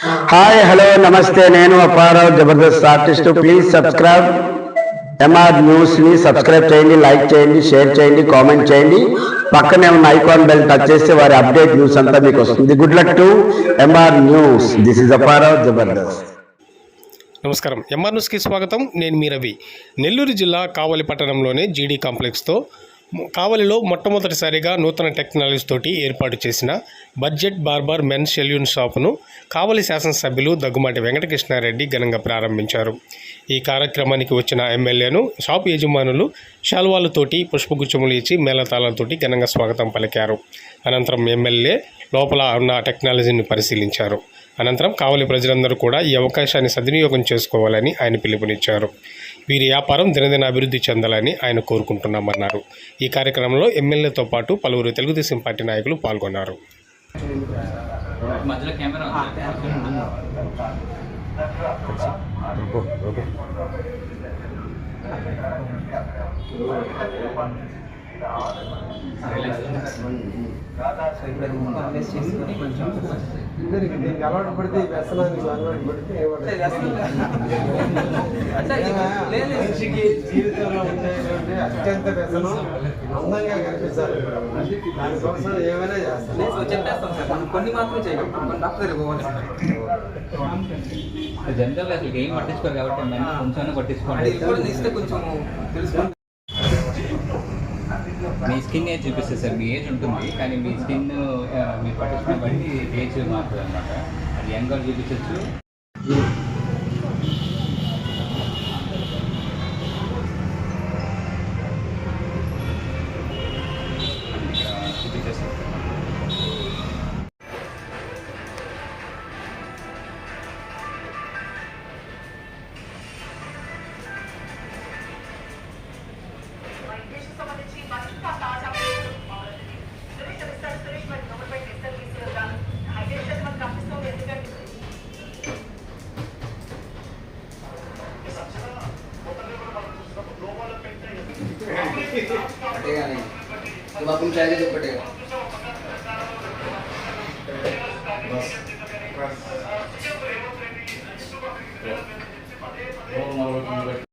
Hi hello నమస్తే, నేను Apparao Jabardasth artist. Please subscribe MR news ని సబ్స్క్రైబ్ చేయండి, లైక్ చేయండి, షేర్ చేయండి, కామెంట్ చేయండి. పక్కనే ఉన్న ఐకాన్ బెల్ టచ్ చేస్తే వారి అప్డేట్ న్యూస్ అంతా మీకు వస్తుంది. Good luck to MR news. This is Apparao Jabardasth. నమస్కారం. ఎంఆర్ న్యూస్కి స్వాగతం. నేను మీ రవి. నెల్లూరు జిల్లా కావలి పట్టణంలోని జీడీ కాంప్లెక్స్తో కావలిలో మొట్టమొదటిసారిగా నూతన టెక్నాలజీ తోటి ఏర్పాటు చేసిన బడ్జెట్ బార్బర్ మెన్స్ సెల్యూన్ షాపును కావలి శాసనసభ్యులు దగ్గుమాటి వెంకటకృష్ణారెడ్డి ఘనంగా ప్రారంభించారు. ఈ కార్యక్రమానికి వచ్చిన ఎమ్మెల్యేను షాపు యజమానులు శాల్వాలతోటి పుష్పగుచ్చములు ఇచ్చి మేళతాళాలతోటి ఘనంగా స్వాగతం పలికారు. అనంతరం ఎమ్మెల్యే లోపల ఉన్న టెక్నాలజీని పరిశీలించారు. అనంతరం కావలి ప్రజలందరూ కూడా ఈ అవకాశాన్ని సద్వినియోగం చేసుకోవాలని ఆయన పిలుపునిచ్చారు. వీరి వ్యాపారం దినదిన అభివృద్ధి చెందాలని ఆయన కోరుకుంటున్నామన్నారు. ఈ కార్యక్రమంలో ఎమ్మెల్యేతో పాటు పలువురు తెలుగుదేశం పార్టీ నాయకులు పాల్గొన్నారు. అలవాటు పడితే వ్యసనానికి అలవాటు పడితే మనిషికి జీవితంలో ఉండేటువంటి అత్యంత వ్యసనం అందంగా కనిపించాలి. దానికోసం ఏమైనా చేస్తాను. కొన్ని మాత్రం చేయగలం. జనరల్గా అసలు ఏం పట్టించుకోరు కాబట్టి కొంచెం పట్టించుకోండి. కొంచెం తెలుసుకోండి. మీ స్కిన్ ఏజ్ చూపిస్తుంది సార్. మీ ఏజ్ ఉంటుంది కానీ మీ స్కిన్ మీరు పట్టించుకున్న బట్టి ఏజ్ మారుతుంది అనమాట. అది యంగ్గా చూపించవచ్చు. आपण चाय जो पटेगा बस